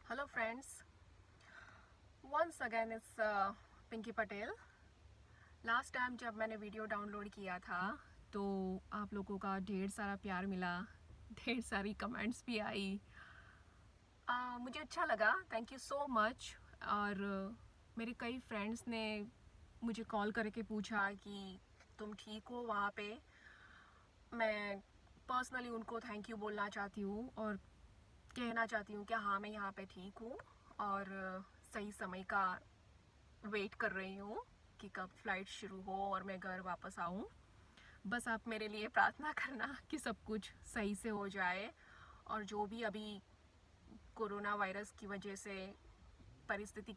Hello friends, once again it's Pinky Patel. Last time जब मैंने video download किया था तो आप लोगों का ढेर सारा प्यार मिला, ढेर सारी कमेंट्स भी आई। मुझे अच्छा लगा, थैंक यू सो मच। और मेरे कई फ्रेंड्स ने मुझे कॉल करके पूछा कि तुम ठीक हो वहाँ पे। मैं पर्सनली उनको थैंक यू बोलना चाहती हूँ और कहना चाहती हूँ कि हाँ मैं यहाँ पे ठीक हूँ और सही समय का वेट कर रही हूँ कि कब फ्लाइट शुरू हो और मैं घर वापस आऊँ। बस आप मेरे लिए प्रार्थना करना कि सब कुछ सही से हो जाए और जो भी अभी कोरोना वायरस की वजह से परिस्थिति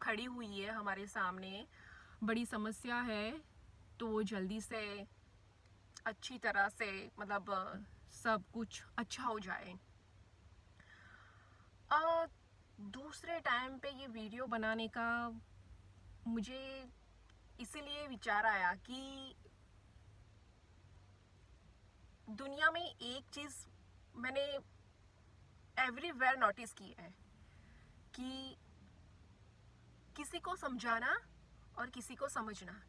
खड़ी हुई है हमारे सामने, बड़ी समस्या है, तो वो जल्दी से अच्छी तरह से सब कुछ अच्छा हो जाए। दूसरे टाइम पे ये वीडियो बनाने का मुझे इसीलिए विचार आया कि दुनिया में एक चीज़ मैंने एवरीवेयर नोटिस की है कि किसी को समझाना और किसी को समझना,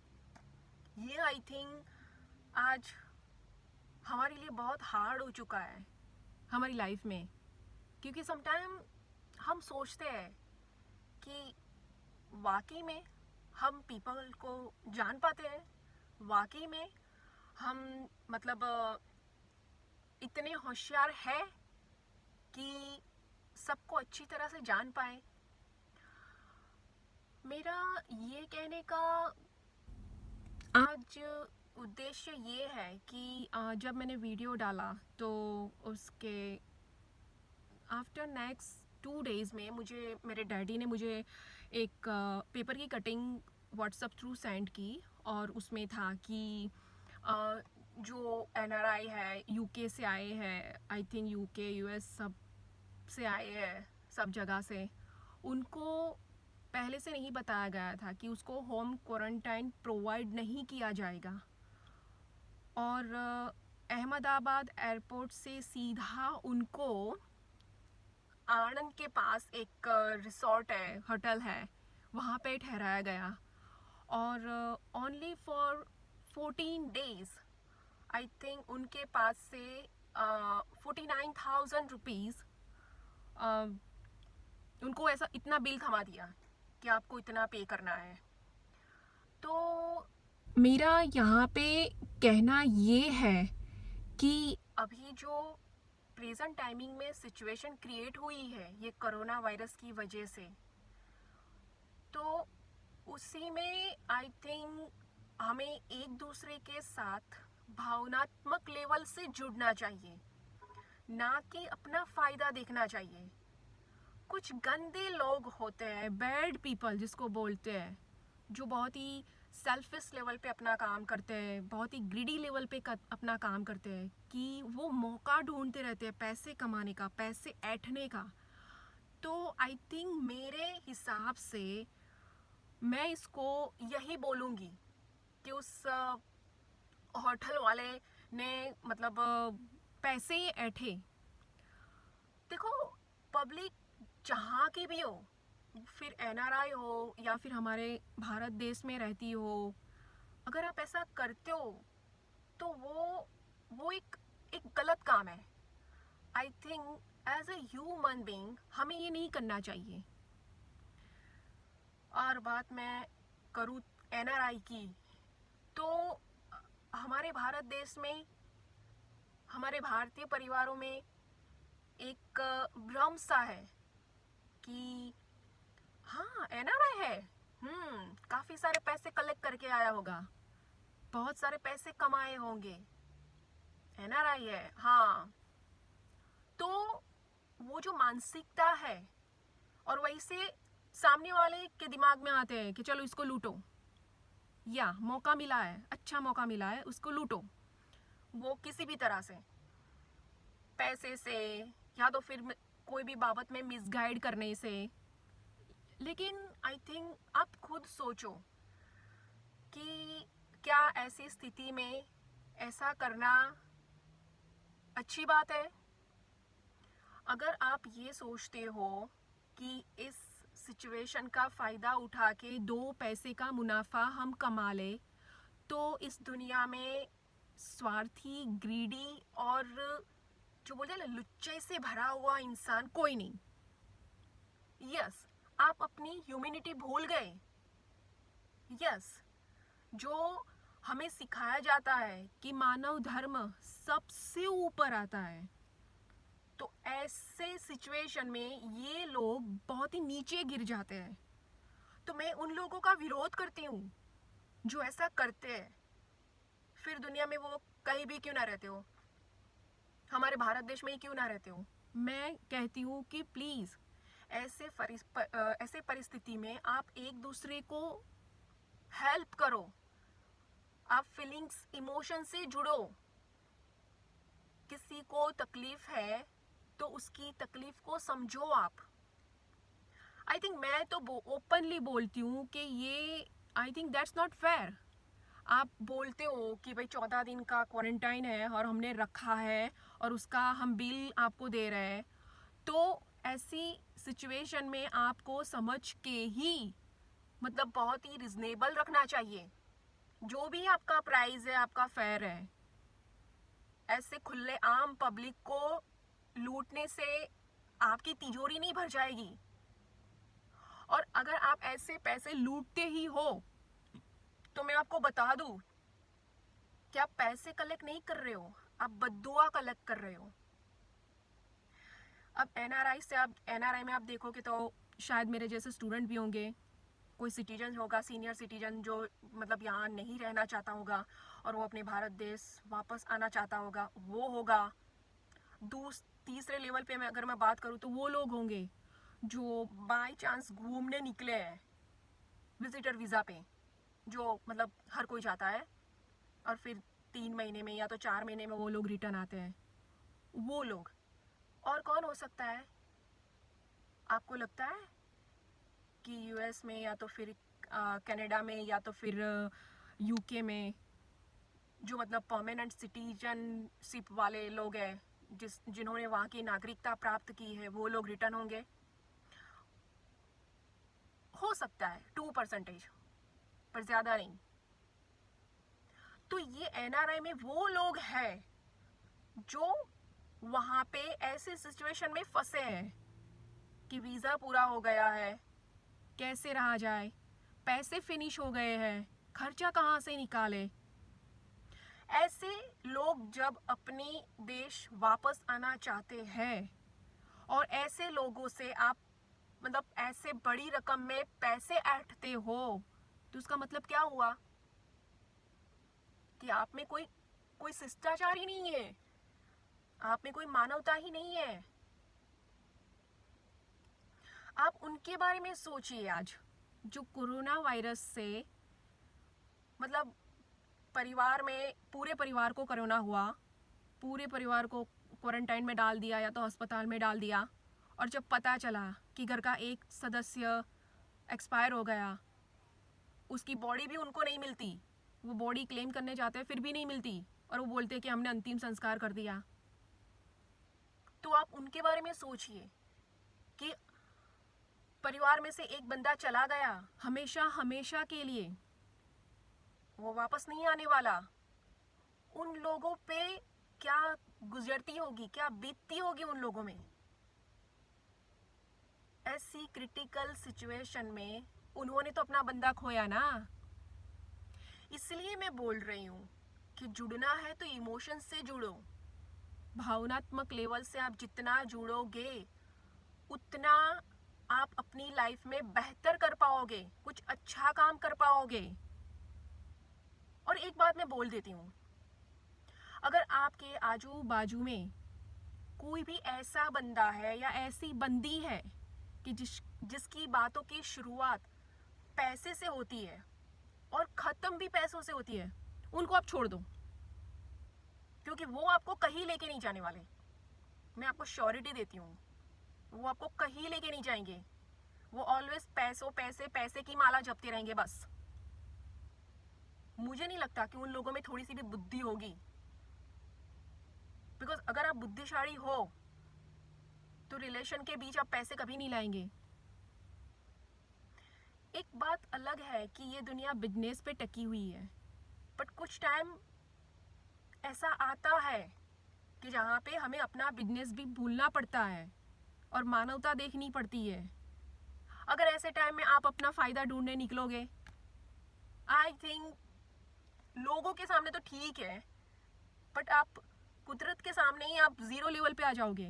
ये आई थिंक आज हमारे लिए बहुत हार्ड हो चुका है हमारी लाइफ में। क्योंकि समटाइम हम सोचते हैं कि वाकई में हम पीपल को जान पाते हैं, वाकई में हम इतने होशियार है कि सबको अच्छी तरह से जान पाए। मेरा ये कहने का आज उद्देश्य ये है कि जब मैंने वीडियो डाला तो उसके आफ्टर नेक्स्ट 2 डेज़ में मुझे मेरे डैडी ने मुझे एक पेपर की कटिंग व्हाट्सएप थ्रू सेंड की और उसमें था कि जो एनआरआई है, यूके से आए हैं, आई थिंक यूके यूएस सब से आए हैं, सब जगह से, उनको पहले से नहीं बताया गया था कि उसको होम क्वारंटाइन प्रोवाइड नहीं किया जाएगा और अहमदाबाद एयरपोर्ट से सीधा उनको आनंद के पास एक रिसोर्ट है, होटल है, वहाँ पे ठहराया गया और only for 14 days I think उनके पास से 49,000 रुपीज़ उनको ऐसा इतना बिल थमा दिया कि आपको इतना पे करना है। तो मेरा यहाँ पे कहना ये है कि अभी जो प्रेजेंट टाइमिंग में सिचुएशन क्रिएट हुई है ये कोरोना वायरस की वजह से, तो उसी में आई थिंक हमें एक दूसरे के साथ भावनात्मक लेवल से जुड़ना चाहिए, ना कि अपना फ़ायदा देखना चाहिए। कुछ गंदे लोग होते हैं, बैड पीपल जिसको बोलते हैं, जो बहुत ही सेल्फिश लेवल पे अपना काम करते हैं, बहुत ही ग्रीडी लेवल पे अपना काम करते हैं कि वो मौका ढूंढते रहते हैं पैसे कमाने का, पैसे ऐंठने का। तो आई थिंक मेरे हिसाब से मैं इसको यही बोलूँगी कि उस होटल वाले ने पैसे ही ऐंठे। देखो, पब्लिक जहाँ की भी हो, फिर एनआरआई हो या फिर हमारे भारत देश में रहती हो, अगर आप ऐसा करते हो तो वो एक गलत काम है। I think as a human being हमें ये नहीं करना चाहिए। और बात मैं करूँ एनआरआई की, तो हमारे भारत देश में, हमारे भारतीय परिवारों में एक भ्रम सा है कि हाँ एनआरआई है, काफ़ी सारे पैसे कलेक्ट करके आया होगा, बहुत सारे पैसे कमाए होंगे, एनआरआई है, हाँ। तो वो जो मानसिकता है, और वैसे सामने वाले के दिमाग में आते हैं कि चलो इसको लूटो, या मौका मिला है, अच्छा मौका मिला है, उसको लूटो, वो किसी भी तरह से, पैसे से या तो फिर कोई भी बाबत में मिसगाइड करने से। लेकिन आई थिंक आप खुद सोचो कि क्या ऐसी स्थिति में ऐसा करना अच्छी बात है? अगर आप ये सोचते हो कि इस सिचुएशन का फ़ायदा उठा के 2 पैसे का मुनाफा हम कमा ले, तो इस दुनिया में स्वार्थी, ग्रीडी और जो बोलते हैं ना लुच्चे से भरा हुआ इंसान कोई नहीं। यस, आप अपनी ह्यूमैनिटी भूल गए। यस, जो हमें सिखाया जाता है कि मानव धर्म सबसे ऊपर आता है, तो ऐसे सिचुएशन में ये लोग बहुत ही नीचे गिर जाते हैं। तो मैं उन लोगों का विरोध करती हूँ जो ऐसा करते हैं। फिर दुनिया में वो कहीं भी क्यों ना रहते हो, हमारे भारत देश में ही क्यों ना रहते हो। मैं कहती हूँ कि प्लीज़ ऐसे परिस्थिति में आप एक दूसरे को हेल्प करो, आप फीलिंग्स, इमोशन से जुड़ो। किसी को तकलीफ है तो उसकी तकलीफ को समझो आप। आई थिंक मैं तो ओपनली बोलती हूँ कि ये I think that's not fair. आप बोलते हो कि भाई 14 दिन का क्वारंटाइन है और हमने रखा है और उसका हम बिल आपको दे रहे हैं, तो ऐसी सिचुएशन में आपको समझ के ही मतलब बहुत ही रिजनेबल रखना चाहिए। जो भी आपका प्राइस है, आपका फेयर है। ऐसे खुले आम पब्लिक को लूटने से आपकी तिजोरी नहीं भर जाएगी। और अगर आप ऐसे पैसे लूटते ही हो तो मैं आपको बता दूं कि आप पैसे कलेक्ट नहीं कर रहे हो, आप बद्दुआ कलेक्ट कर रहे हो। अब एनआरआई में आप देखोगे तो शायद मेरे जैसे स्टूडेंट भी होंगे, कोई सिटीजन होगा, सीनियर सिटीजन जो मतलब यहाँ नहीं रहना चाहता होगा और वो अपने भारत देश वापस आना चाहता होगा, वो होगा। तीसरे लेवल पे अगर मैं बात करूँ तो वो लोग होंगे जो बाय चांस घूमने निकले हैं विजिटर वीज़ा पे, जो मतलब हर कोई जाता है और फिर 3 महीने में या तो 4 महीने में वो लोग रिटर्न आते हैं, वो लोग। और कौन हो सकता है? आपको लगता है कि यूएस में या तो फिर कनाडा में या तो फिर यूके में जो मतलब परमानेंट सिटीजनशिप वाले लोग हैं, जिन्होंने वहाँ की नागरिकता प्राप्त की है, वो लोग रिटर्न होंगे? हो सकता है 2%, पर ज़्यादा नहीं। तो ये एनआरआई में वो लोग हैं जो वहाँ पे ऐसे सिचुएशन में फंसे हैं कि वीज़ा पूरा हो गया है, कैसे रहा जाए, पैसे फिनिश हो गए हैं, खर्चा कहाँ से निकाले। ऐसे लोग जब अपने देश वापस आना चाहते हैं और ऐसे लोगों से आप मतलब ऐसे बड़ी रकम में पैसे ऐंठते हो, तो उसका मतलब क्या हुआ कि आप में कोई शिष्टाचार ही नहीं है, आप में कोई मानवता ही नहीं है। आप उनके बारे में सोचिए आज, जो कोरोना वायरस से मतलब परिवार में पूरे परिवार को कोरोना हुआ, पूरे परिवार को क्वारंटाइन में डाल दिया या तो अस्पताल में डाल दिया, और जब पता चला कि घर का एक सदस्य एक्सपायर हो गया, उसकी बॉडी भी उनको नहीं मिलती, वो बॉडी क्लेम करने जाते हैं फिर भी नहीं मिलती, और वो बोलते हैं कि हमने अंतिम संस्कार कर दिया। तो आप उनके बारे में सोचिए कि परिवार में से एक बंदा चला गया हमेशा हमेशा के लिए, वो वापस नहीं आने वाला। उन लोगों पे क्या गुजरती होगी, क्या बीतती होगी उन लोगों में। ऐसी क्रिटिकल सिचुएशन में उन्होंने तो अपना बंदा खोया ना। इसलिए मैं बोल रही हूँ कि जुड़ना है तो इमोशन से जुड़ो। भावनात्मक लेवल से आप जितना जुड़ोगे उतना आप अपनी लाइफ में बेहतर कर पाओगे, कुछ अच्छा काम कर पाओगे। और एक बात मैं बोल देती हूँ, अगर आपके आजू बाजू में कोई भी ऐसा बंदा है या ऐसी बंदी है कि जिसकी बातों की शुरुआत पैसे से होती है और ख़त्म भी पैसों से होती है, उनको आप छोड़ दो, क्योंकि वो आपको कहीं लेके नहीं जाने वाले। मैं आपको श्योरिटी देती हूँ, वो आपको कहीं लेके नहीं जाएंगे। वो ऑलवेज पैसे की माला जपते रहेंगे बस। मुझे नहीं लगता कि उन लोगों में थोड़ी सी भी बुद्धि होगी, बिकॉज अगर आप बुद्धिशाली हो तो रिलेशन के बीच आप पैसे कभी नहीं लाएंगे। एक बात अलग है कि ये दुनिया बिजनेस पे टकी हुई है, बट कुछ टाइम ऐसा आता है कि जहाँ पे हमें अपना बिजनेस भी भूलना पड़ता है और मानवता देखनी पड़ती है। अगर ऐसे टाइम में आप अपना फ़ायदा ढूंढने निकलोगे, आई थिंक लोगों के सामने तो ठीक है, बट आप कुदरत के सामने ही आप ज़ीरो लेवल पे आ जाओगे।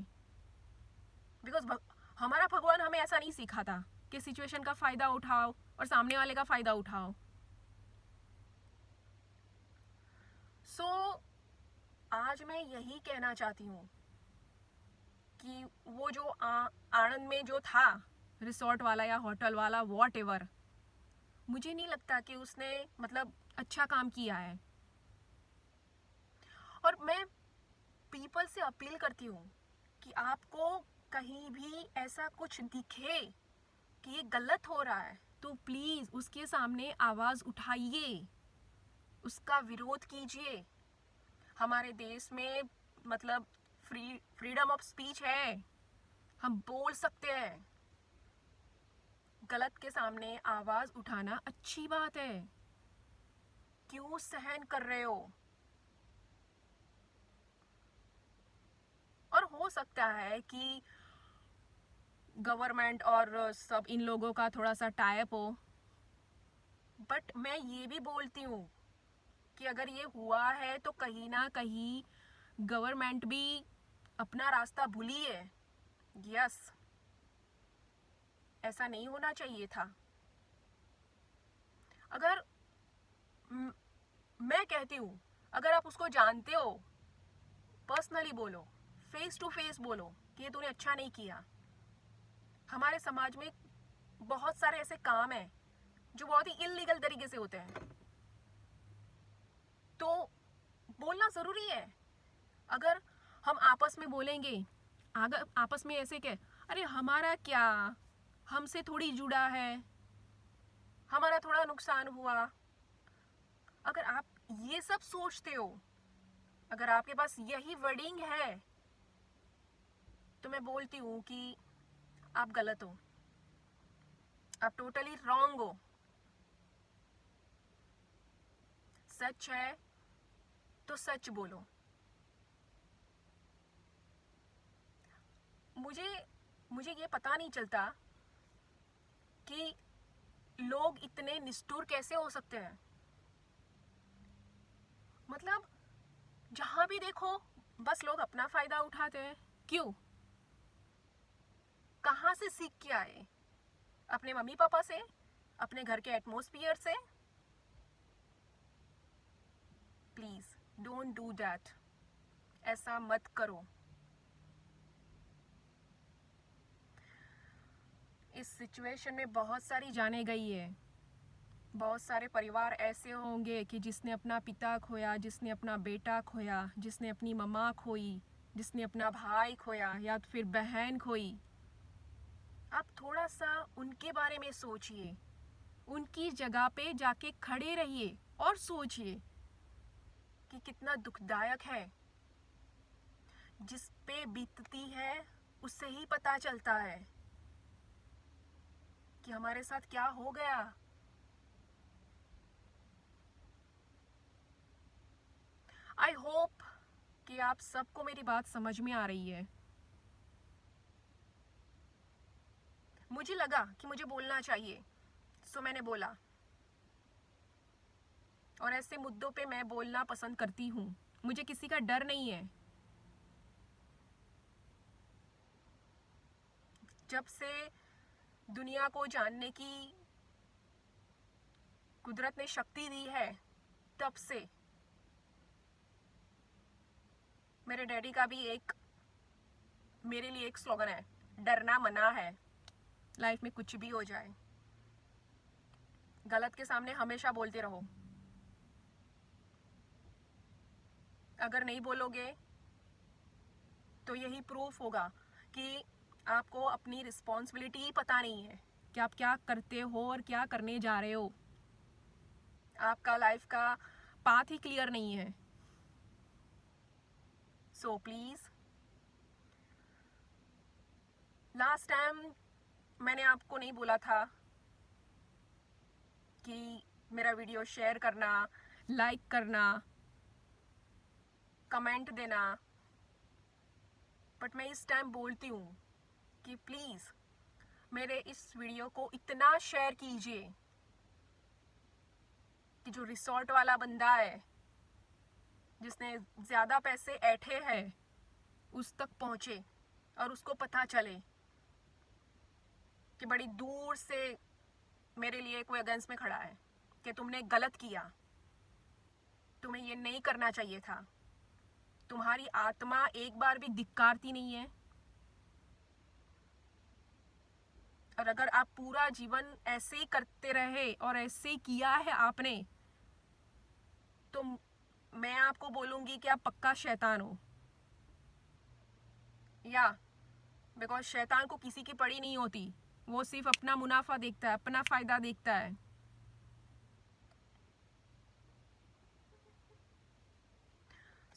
बिकॉज हमारा भगवान हमें ऐसा नहीं सिखाता कि सिचुएशन का फ़ायदा उठाओ और सामने वाले का फ़ायदा उठाओ। सो आज मैं यही कहना चाहती हूँ कि वो जो आनंद में जो था रिसोर्ट वाला या होटल वाला वॉट एवर, मुझे नहीं लगता कि उसने मतलब अच्छा काम किया है। और मैं पीपल से अपील करती हूँ कि आपको कहीं भी ऐसा कुछ दिखे कि ये गलत हो रहा है तो प्लीज़ उसके सामने आवाज़ उठाइए, उसका विरोध कीजिए। हमारे देश में मतलब फ्रीडम ऑफ स्पीच है, हम बोल सकते हैं। गलत के सामने आवाज़ उठाना अच्छी बात है। क्यों सहन कर रहे हो? और हो सकता है कि गवर्नमेंट और सब इन लोगों का थोड़ा सा टाइप हो, बट मैं ये भी बोलती हूँ कि अगर ये हुआ है तो कहीं ना कहीं गवर्नमेंट भी अपना रास्ता भूली है। यस, ऐसा नहीं होना चाहिए था। अगर मैं कहती हूँ, अगर आप उसको जानते हो, पर्सनली बोलो, फेस टू फेस बोलो कि ये तूने अच्छा नहीं किया। हमारे समाज में बहुत सारे ऐसे काम हैं जो बहुत ही इलीगल तरीके से होते हैं, तो बोलना ज़रूरी है। अगर हम आपस में बोलेंगे, अगर आपस में ऐसे कह, अरे हमारा क्या, हमसे थोड़ी जुड़ा है, हमारा थोड़ा नुकसान हुआ, अगर आप ये सब सोचते हो, अगर आपके पास यही वर्डिंग है, तो मैं बोलती हूँ कि आप गलत हो, आप टोटली रॉन्ग हो। सच है तो सच बोलो। मुझे मुझे ये पता नहीं चलता कि लोग इतने निष्ठुर कैसे हो सकते हैं। मतलब जहाँ भी देखो बस लोग अपना फ़ायदा उठाते हैं। क्यों? कहाँ से सीख के आए? अपने मम्मी पापा से? अपने घर के एटमॉस्फियर से? Please don't do that. ऐसा मत करो। इस सिचुएशन में बहुत सारी जाने गई है। बहुत सारे परिवार ऐसे होंगे कि जिसने अपना पिता खोया, जिसने अपना बेटा खोया, जिसने अपनी मम्मा खोई, जिसने अपना भाई खोया या तो फिर बहन खोई। आप थोड़ा सा उनके बारे में सोचिए, उनकी जगह पे जाके खड़े रहिए और सोचिए कि कितना दुखदायक है। जिस पे बीतती है उससे ही पता चलता है कि हमारे साथ क्या हो गया। आई होप कि आप सबको मेरी बात समझ में आ रही है। मुझे लगा कि मुझे बोलना चाहिए, सो मैंने बोला। और ऐसे मुद्दों पे मैं बोलना पसंद करती हूँ। मुझे किसी का डर नहीं है। जब से दुनिया को जानने की कुदरत ने शक्ति दी है, तब से मेरे डैडी का भी एक मेरे लिए एक स्लोगन है, डरना मना है। लाइफ में कुछ भी हो जाए, गलत के सामने हमेशा बोलते रहो। अगर नहीं बोलोगे तो यही प्रूफ होगा कि आपको अपनी रिस्पॉन्सिबिलिटी ही पता नहीं है कि आप क्या करते हो और क्या करने जा रहे हो। आपका लाइफ का पाथ ही क्लियर नहीं है। सो प्लीज़, लास्ट टाइम मैंने आपको नहीं बोला था कि मेरा वीडियो शेयर करना, लाइक करना, कमेंट देना, बट मैं इस टाइम बोलती हूँ कि प्लीज़ मेरे इस वीडियो को इतना शेयर कीजिए कि जो रिसोर्ट वाला बंदा है जिसने ज़्यादा पैसे ऐंठे हैं उस तक पहुँचे और उसको पता चले कि बड़ी दूर से मेरे लिए कोई अगेंस्ट में खड़ा है कि तुमने गलत किया, तुम्हें ये नहीं करना चाहिए था, तुम्हारी आत्मा एक बार भी धिक्कारती नहीं है। और अगर आप पूरा जीवन ऐसे ही करते रहे और ऐसे ही किया है आपने, तो मैं आपको बोलूँगी कि आप पक्का शैतान हो। या बिकॉज शैतान को किसी की पड़ी नहीं होती, वो सिर्फ अपना मुनाफा देखता है, अपना फ़ायदा देखता है।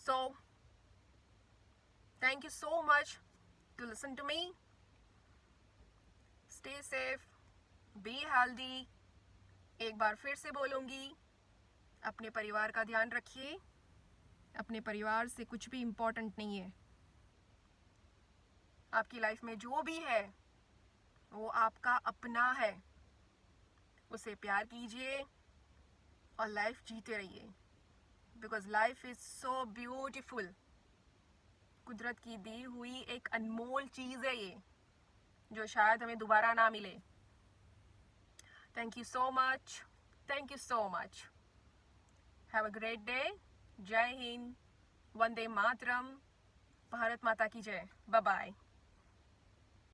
So, thank you so much to listen to me. Stay safe, be healthy. एक बार फिर से बोलूँगी, अपने परिवार का ध्यान रखिए। अपने परिवार से कुछ भी इम्पोर्टेंट नहीं है। आपकी लाइफ में जो भी है वो आपका अपना है, उसे प्यार कीजिए और लाइफ जीते रहिए, because life is so beautiful. कुदरत की दी हुई एक अनमोल चीज़ है ये, जो शायद हमें दोबारा ना मिले। Thank you so much, thank you so much. Have a great day. जय हिंद, वंदे मातरम, भारत माता की जय। Bye bye.